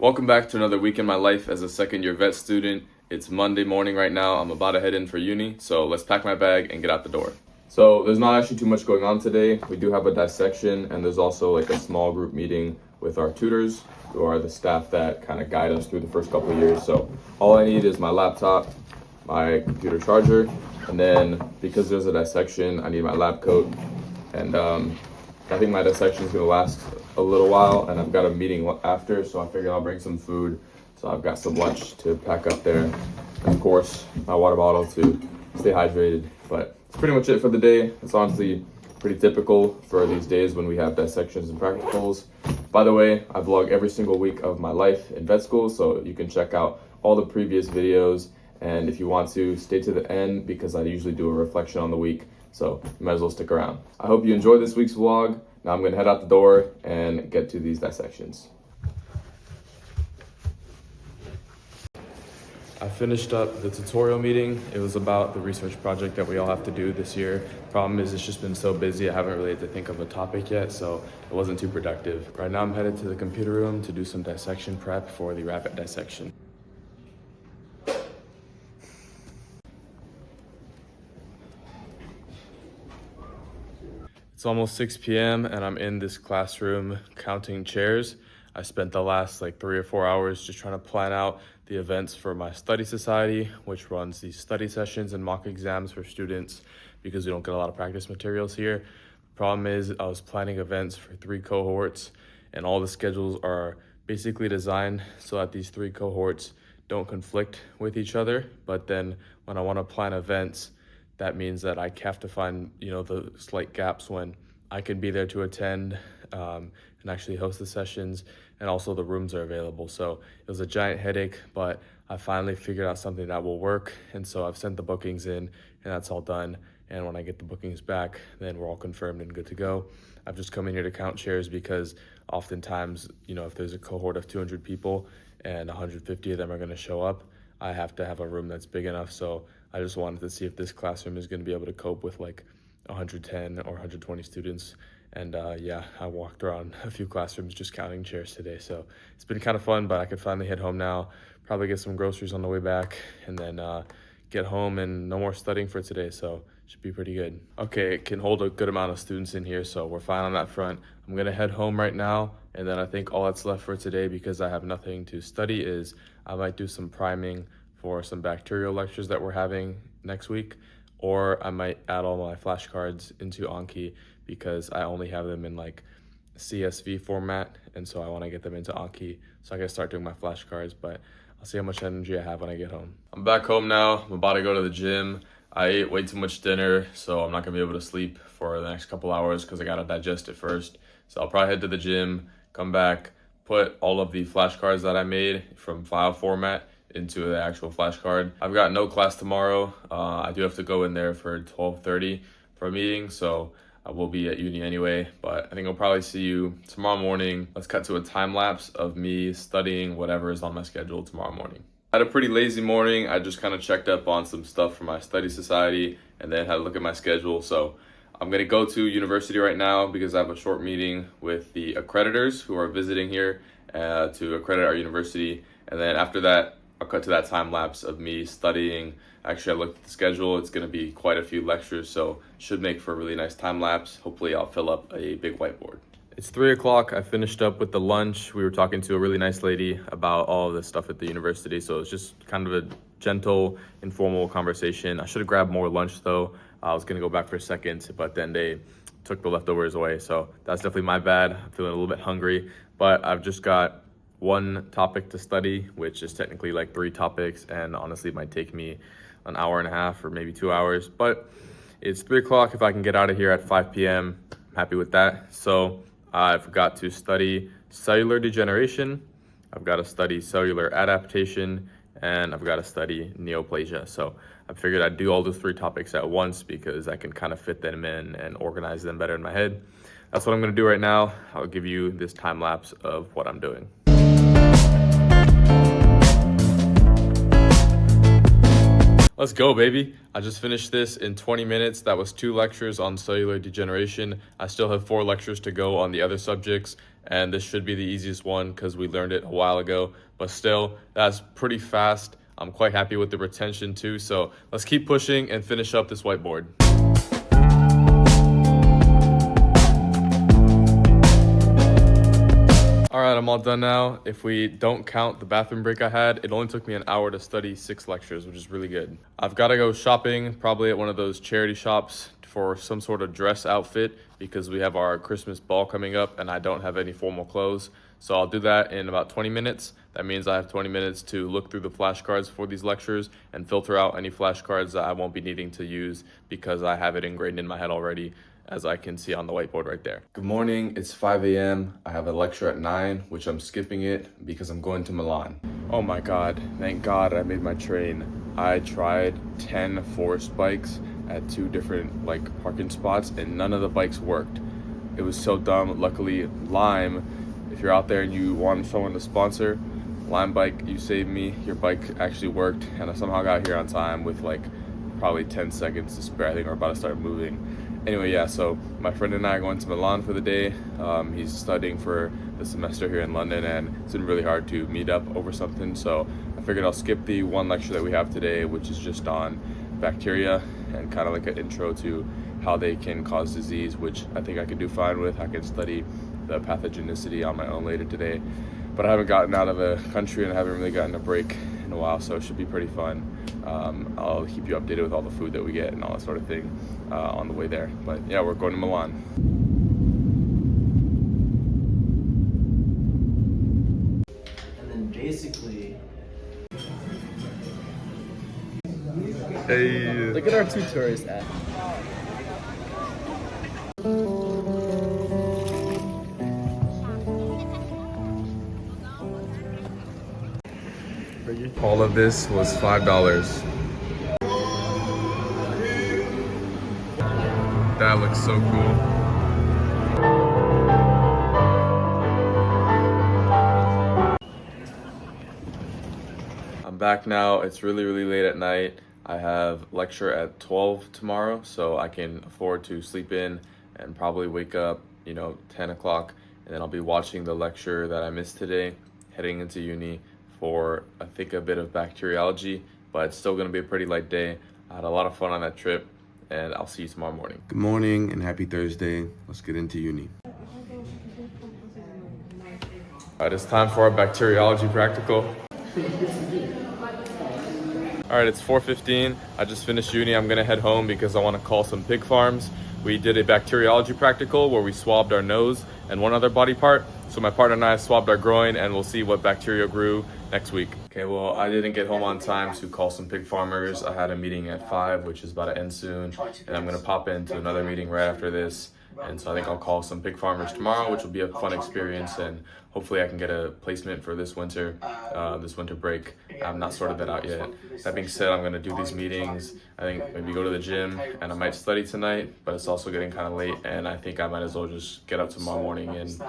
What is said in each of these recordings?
Welcome back to another week in my life as a second-year vet student. It's Monday morning right now. I'm about to head in for uni, so let's pack my bag and get out the door. So there's not actually too much going on today. We do have a dissection, and there's also like a small group meeting with our tutors, who are the staff that kind of guide us through the first couple of years. So all I need is my laptop, my computer charger, and then because there's a dissection, I need my lab coat. And I think my dissection is going to last a little while, and I've got a meeting after, so I figured I'll bring some food. So I've got some lunch to pack up there, and of course my water bottle to stay hydrated. But it's pretty much it for the day. It's honestly pretty typical for these days when we have dissections and practicals. By the way, I vlog every single week of my life in vet school, so you can check out all the previous videos, and if you want to, stay to the end because I usually do a reflection on the week, so you might as well stick around. I hope you enjoyed this week's vlog. Now I'm going to head out the door and get to these dissections. I finished up the tutorial meeting. It was about the research project that we all have to do this year. Problem is, it's just been so busy, I haven't really had to think of a topic yet, so it wasn't too productive. Right now I'm headed to the computer room to do some dissection prep for the rapid dissection. It's almost 6 p.m. and I'm in this classroom counting chairs. I spent the last 3 or 4 hours just trying to plan out the events for my study society, which runs these study sessions and mock exams for students because we don't get a lot of practice materials here. Problem is, I was planning events for 3 cohorts, and all the schedules are basically designed so that these 3 cohorts don't conflict with each other. But then when I want to plan events, that means that I have to find, the slight gaps when I can be there to attend and actually host the sessions, and also the rooms are available. So it was a giant headache, but I finally figured out something that will work. And so I've sent the bookings in, and that's all done. And when I get the bookings back, then we're all confirmed and good to go. I've just come in here to count chairs because oftentimes, if there's a cohort of 200 people and 150 of them are going to show up, I have to have a room that's big enough. So I just wanted to see if this classroom is going to be able to cope with 110 or 120 students. And I walked around a few classrooms just counting chairs today. So it's been kind of fun, but I could finally head home now, probably get some groceries on the way back, and then get home and no more studying for today. So should be pretty good. Okay, it can hold a good amount of students in here, so we're fine on that front. I'm gonna head home right now, and then I think all that's left for today, because I have nothing to study, is I might do some priming for some bacterial lectures that we're having next week, or I might add all my flashcards into Anki because I only have them in CSV format, and so I want to get them into Anki so I can start doing my flashcards. But I'll see how much energy I have when I get home. I'm back home now. I'm about to go to the gym. I ate way too much dinner, so I'm not gonna be able to sleep for the next couple hours because I gotta digest it first. So I'll probably head to the gym, come back, put all of the flashcards that I made from file format into the actual flashcard. I've got no class tomorrow. I do have to go in there for 12:30 for a meeting, so I will be at uni anyway, but I think I'll probably see you tomorrow morning. Let's cut to a time lapse of me studying whatever is on my schedule tomorrow morning. I had a pretty lazy morning. I just kind of checked up on some stuff for my study society and then had a look at my schedule. So I'm gonna go to university right now because I have a short meeting with the accreditors who are visiting here to accredit our university. And then after that, I'll cut to that time lapse of me studying. Actually, I looked at the schedule. It's going to be quite a few lectures, so should make for a really nice time lapse. Hopefully, I'll fill up a big whiteboard. It's 3 o'clock. I finished up with the lunch. We were talking to a really nice lady about all of this stuff at the university, so it's just kind of a gentle, informal conversation. I should have grabbed more lunch, though. I was going to go back for a second, but then they took the leftovers away, so that's definitely my bad. I'm feeling a little bit hungry, but I've just got one topic to study, which is technically 3 topics, and honestly might take me an hour and a half or maybe 2 hours, but it's 3 o'clock. If I can get out of here at 5 p.m., I'm happy with that. So I've got to study cellular degeneration, I've got to study cellular adaptation, and I've got to study neoplasia. So I figured I'd do all those 3 topics at once because I can kind of fit them in and organize them better in my head. That's what I'm going to do right now. I'll give you this time lapse of what I'm doing. Let's go, baby. I just finished this in 20 minutes. That was 2 lectures on cellular degeneration. I still have 4 lectures to go on the other subjects, and this should be the easiest one because we learned it a while ago, but still, that's pretty fast. I'm quite happy with the retention too, so let's keep pushing and finish up this whiteboard. All right, I'm all done now. If we don't count the bathroom break I had, it only took me an hour to study 6 lectures, which is really good. I've got to go shopping, probably at one of those charity shops for some sort of dress outfit because we have our Christmas ball coming up and I don't have any formal clothes. So I'll do that in about 20 minutes. That means I have 20 minutes to look through the flashcards for these lectures and filter out any flashcards that I won't be needing to use because I have it ingrained in my head already, as I can see on the whiteboard right there. Good morning, it's 5 a.m. I have a lecture at 9, which I'm skipping it because I'm going to Milan. Oh my God, thank God I made my train. I tried 10 forest bikes at 2 different parking spots and none of the bikes worked. It was so dumb. Luckily, Lime, if you're out there and you want someone to sponsor, Lime Bike, you saved me. Your bike actually worked and I somehow got here on time with probably 10 seconds to spare. I think we're about to start moving. Anyway, yeah, so my friend and I are going to Milan for the day. He's studying for the semester here in London and it's been really hard to meet up over something. So I figured I'll skip the one lecture that we have today, which is just on bacteria and kind of like an intro to how they can cause disease, which I think I could do fine with. I can study the pathogenicity on my own later today. But I haven't gotten out of the country and I haven't really gotten a break in a while, so it should be pretty fun. I'll keep you updated with all the food that we get and all that sort of thing on the way there. But yeah, we're going to Milan. And then basically... Hey! Look at our 2 tourists at. All of this was $5. That looks so cool. I'm back now. It's really late at night. I have lecture at 12 tomorrow, so I can afford to sleep in and probably wake up, 10 o'clock, and then I'll be watching the lecture that I missed today, heading into uni for, I think, a bit of bacteriology, but it's still going to be a pretty light day. I had a lot of fun on that trip, and I'll see you tomorrow morning. Good morning and happy Thursday. Let's get into uni. All right, it's time for our bacteriology practical. All right, it's 4:15. I just finished uni. I'm gonna head home because I want to call some pig farms. We did a bacteriology practical where we swabbed our nose and one other body part. So my partner and I swabbed our groin and we'll see what bacteria grew next week. Okay, well, I didn't get home on time to call some pig farmers. I had a meeting at 5, which is about to end soon. And I'm gonna pop into another meeting right after this. And so I think I'll call some pig farmers tomorrow, which will be a fun experience. And hopefully I can get a placement for this winter break. I've not sorted that out yet. That being said, I'm gonna do these meetings. I think maybe go to the gym and I might study tonight, but it's also getting kind of late. And I think I might as well just get up tomorrow morning and,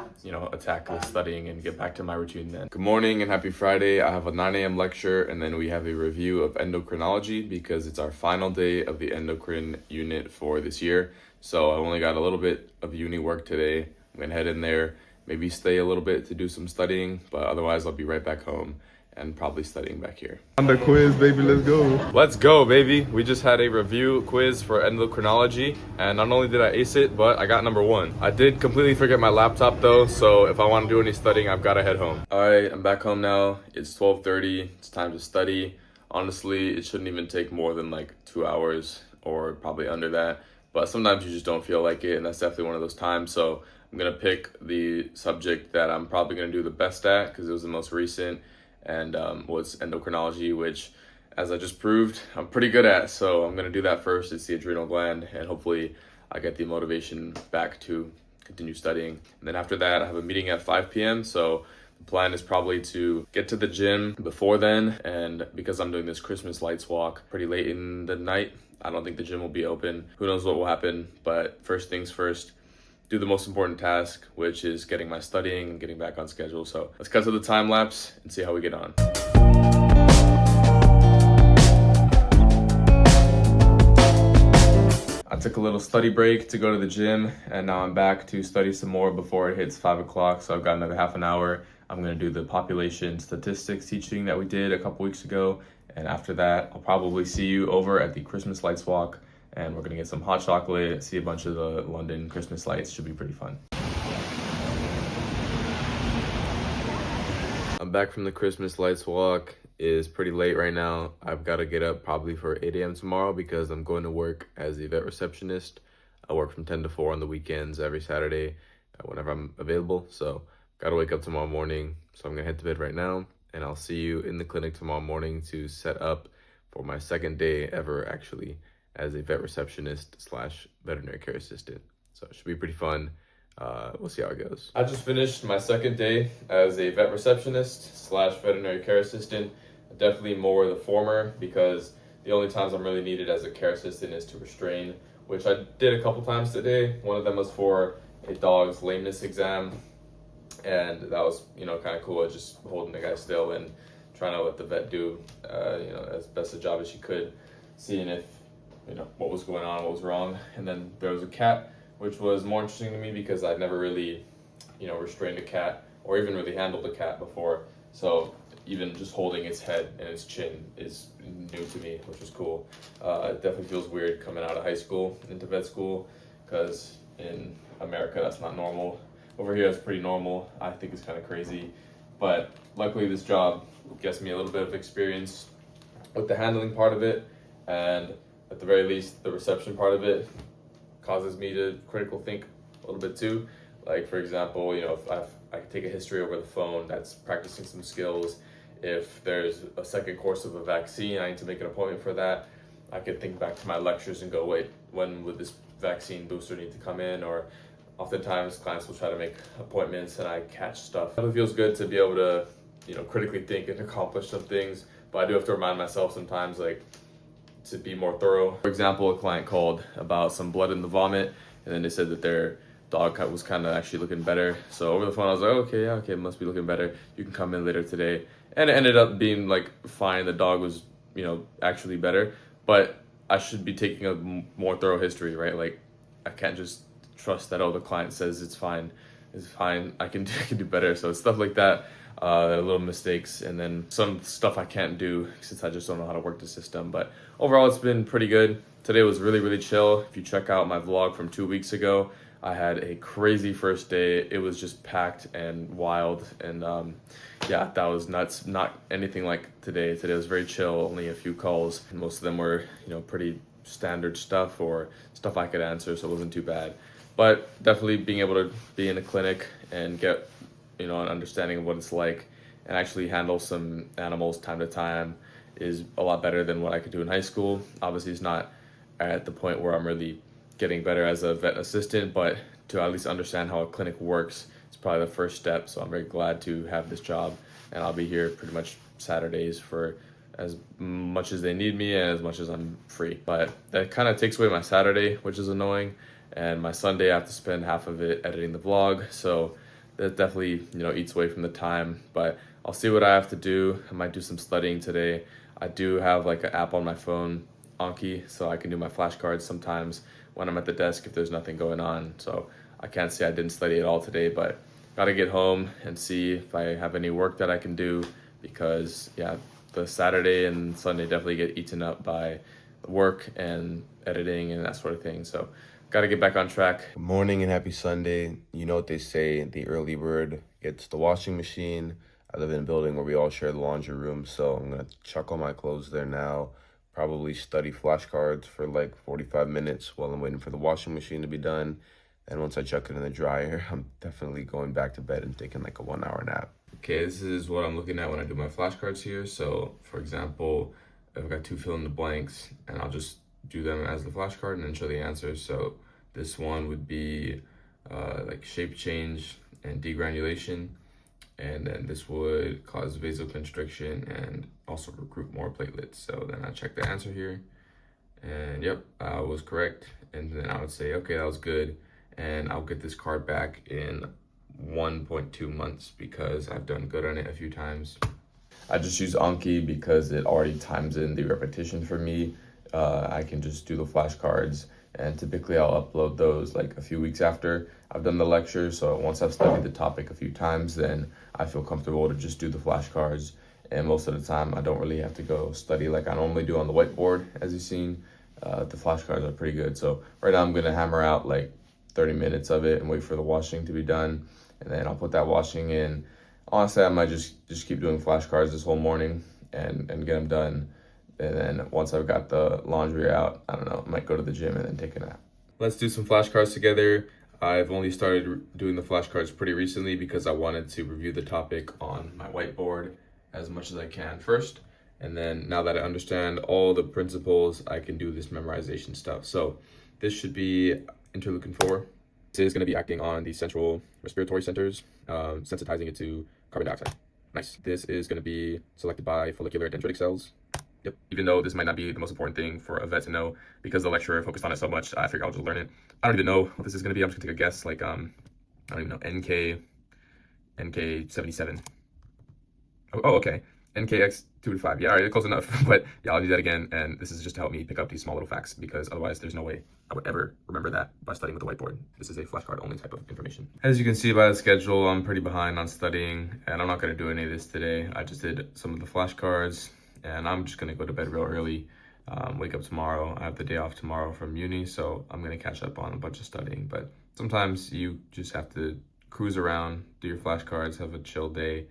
attack the studying and get back to my routine then. Good morning and happy Friday. I have a 9 a.m. lecture and then we have a review of endocrinology because it's our final day of the endocrine unit for this year. So I only got a little bit of uni work today. I'm gonna head in there, maybe stay a little bit to do some studying, but otherwise I'll be right back home and probably studying back here. On the quiz, baby, let's go. Let's go, baby. We just had a review quiz for endocrinology, and not only did I ace it, but I got number 1. I did completely forget my laptop though, so if I want to do any studying, I've got to head home. All right, I'm back home now. It's 12:30. It's time to study. Honestly, it shouldn't even take more than 2 hours or probably under that. But sometimes you just don't feel like it, and that's definitely one of those times. So I'm gonna pick the subject that I'm probably gonna do the best at because it was the most recent, and was endocrinology, which, as I just proved, I'm pretty good at. So I'm gonna do that first. It's the adrenal gland, and hopefully I get the motivation back to continue studying. And then after that, I have a meeting at 5 p.m. So the plan is probably to get to the gym before then, and because I'm doing this Christmas lights walk pretty late in the night, I don't think the gym will be open. Who knows what will happen, but first things first, do the most important task, which is getting my studying and getting back on schedule. So let's cut to the time lapse and see how we get on. I took a little study break to go to the gym, and now I'm back to study some more before it hits 5 o'clock. So I've got another half an hour. I'm gonna do the population statistics teaching that we did a couple weeks ago. And after that, I'll probably see you over at the Christmas lights walk, and we're gonna get some hot chocolate, see a bunch of the London Christmas lights. Should be pretty fun. I'm back from the Christmas lights walk. It is pretty late right now. I've got to get up probably for 8 a.m. tomorrow because I'm going to work as a vet receptionist. I work from 10 to 4 on the weekends every Saturday whenever I'm available. So got to wake up tomorrow morning. So I'm going to head to bed right now, and I'll see you in the clinic tomorrow morning to set up for my second day ever, actually, as a vet receptionist slash veterinary care assistant. So it should be pretty fun. We'll see how it goes. I just finished my second day as a vet receptionist slash veterinary care assistant. Definitely more the former, because the only times I'm really needed as a care assistant is to restrain, which I did a couple times today. One of them was for a dog's lameness exam, and that was, kind of cool. Just holding the guy still and trying to let the vet do, as best a job as she could, seeing if, what was going on, what was wrong. And then there was a cat, which was more interesting to me because I'd never really, restrained a cat or even really handled a cat before. So even just holding its head and its chin is new to me, which was cool. It definitely feels weird coming out of high school into vet school, because in America that's not normal. Over here it's pretty normal. I think it's kind of crazy. But luckily this job gets me a little bit of experience with the handling part of it, and at the very least the reception part of it causes me to critical think a little bit too. Like, for example, if I can take a history over the phone, that's practicing some skills. If there's a second course of a vaccine, I need to make an appointment for that. I could think back to my lectures and go, wait, when would this vaccine booster need to come in? Or oftentimes clients will try to make appointments and I catch stuff. It feels good to be able to, critically think and accomplish some things, but I do have to remind myself sometimes, like, to be more thorough. For example, a client called about some blood in the vomit, and then they said that their dog was kind of actually looking better. So over the phone I was like, okay, it must be looking better. You can come in later today. And it ended up being like fine. The dog was, actually better, but I should be taking a more thorough history, right? Like, I can't just trust that, the client says it's fine. I can do better. So it's stuff like that. Little mistakes, and then some stuff I can't do since I just don't know how to work the system. But overall, it's been pretty good. Today was really, really chill. If you check out my vlog from 2 weeks ago, I had a crazy first day. It was just packed and wild, and that was nuts. Not anything like today. Today was very chill, only a few calls, and most of them were, pretty standard stuff or stuff I could answer, so it wasn't too bad. But definitely being able to be in a clinic and get an understanding of what it's like and actually handle some animals time to time is a lot better than what I could do in high school. Obviously, it's not at the point where I'm really getting better as a vet assistant, but to at least understand how a clinic works is probably the first step. So I'm very glad to have this job, and I'll be here pretty much Saturdays for as much as they need me and as much as I'm free. But that kind of takes away my Saturday, which is annoying, and my Sunday I have to spend half of it editing the vlog. So that definitely, eats away from the time, but I'll see what I have to do. I might do some studying today. I do have like an app on my phone, Anki, so I can do my flashcards sometimes when I'm at the desk if there's nothing going on. So I can't say I didn't study at all today, but gotta get home and see if I have any work that I can do, because the Saturday and Sunday definitely get eaten up by work and editing and that sort of thing. So got to get back on track. Good morning and happy Sunday. You know what they say, the early bird gets the washing machine. I live in a building where we all share the laundry room, so I'm going to chuck all my clothes there now. Probably study flashcards for like 45 minutes while I'm waiting for the washing machine to be done. And once I chuck it in the dryer, I'm definitely going back to bed and taking like a 1 hour nap. Okay, this is what I'm looking at when I do my flashcards here. So, for example, I've got 2 fill in the blanks, and I'll just do them as the flashcard and then show the answers. So this one would be like shape change and degranulation, and then this would cause vasoconstriction and also recruit more platelets. So then I check the answer here, and yep, I was correct. And then I would say, okay, that was good, and I'll get this card back in 1.2 months because I've done good on it a few times. I just use Anki because it already times in the repetition for me. I can just do the flashcards And typically I'll upload those like a few weeks after I've done the lecture. So once I've studied the topic a few times, then I feel comfortable to just do the flashcards. And most of the time I don't really have to go study like I normally do on the whiteboard. As you've seen, the flashcards are pretty good. So right now I'm gonna hammer out like 30 minutes of it and wait for the washing to be done. And then I'll put that washing in. Honestly, I might just keep doing flashcards this whole morning and get them done. And then once I've got the laundry out, I don't know, I might go to the gym and then take a nap. Let's do some flashcards together. I've only started doing the flashcards pretty recently because I wanted to review the topic on my whiteboard as much as I can first. And then now that I understand all the principles, I can do this memorization stuff. So this should be interleukin 4. This is going to be acting on the central respiratory centers, sensitizing it to carbon dioxide. Nice. This is going to be selected by follicular dendritic cells. Yep. Even though this might not be the most important thing for a vet to know, because the lecturer focused on it so much, I figured I'll just learn it. I don't even know what this is going to be. I'm just going to take a guess, like, I don't even know, NK77. Oh, okay. NKX 2 to 5. Yeah, all right, close enough. But yeah, I'll do that again. And this is just to help me pick up these small little facts, because otherwise there's no way I would ever remember that by studying with the whiteboard. This is a flashcard only type of information. As you can see by the schedule, I'm pretty behind on studying, and I'm not going to do any of this today. I just did some of the flashcards, and I'm just going to go to bed real early, wake up tomorrow. I have the day off tomorrow from uni, so I'm going to catch up on a bunch of studying. But sometimes you just have to cruise around, do your flashcards, have a chill day,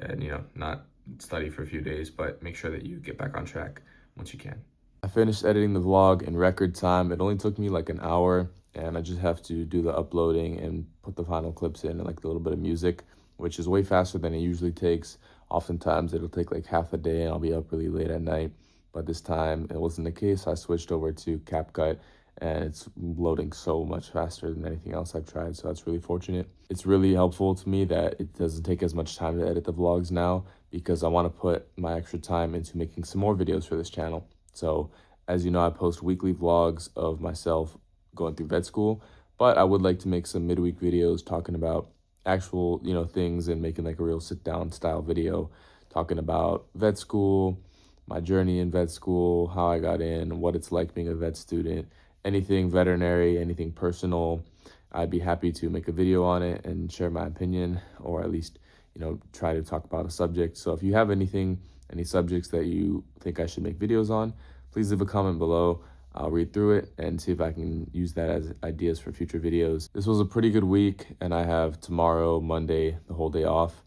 and, you know, not study for a few days, but make sure that you get back on track once you can. I finished editing the vlog in record time. It only took me like an hour, and I just have to do the uploading and put the final clips in and like a little bit of music, which is way faster than it usually takes. Oftentimes it'll take like half a day and I'll be up really late at night, but this time it wasn't the case. I switched over to CapCut, and it's loading so much faster than anything else I've tried, so that's really fortunate. It's really helpful to me that it doesn't take as much time to edit the vlogs now, because I want to put my extra time into making some more videos for this channel. So as you know, I post weekly vlogs of myself going through vet school, but I would like to make some midweek videos talking about actual, you know, things, and making like a real sit down style video talking about vet school, my journey in vet school, how I got in, what it's like being a vet student, anything veterinary, anything personal. I'd be happy to make a video on it and share my opinion, or at least, you know, try to talk about a subject. So if you have anything, any subjects that you think I should make videos on, please leave a comment below. I'll read through it and see if I can use that as ideas for future videos. This was a pretty good week, and I have tomorrow, Monday, the whole day off.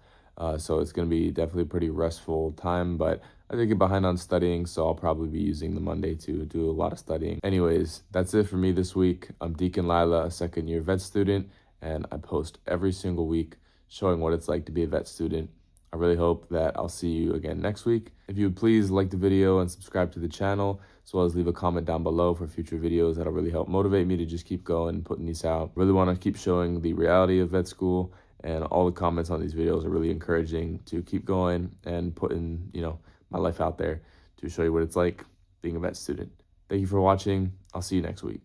So it's going to be definitely a pretty restful time, but I did get behind on studying, so I'll probably be using the Monday to do a lot of studying. Anyways, that's it for me this week. I'm Deacon Lila, a second-year vet student, and I post every single week showing what it's like to be a vet student. I really hope that I'll see you again next week. If you would please like the video and subscribe to the channel, as well as leave a comment down below for future videos. That'll really help motivate me to just keep going and putting these out. Really want to keep showing the reality of vet school, and all the comments on these videos are really encouraging to keep going and putting, you know, my life out there to show you what it's like being a vet student. Thank you for watching. I'll see you next week.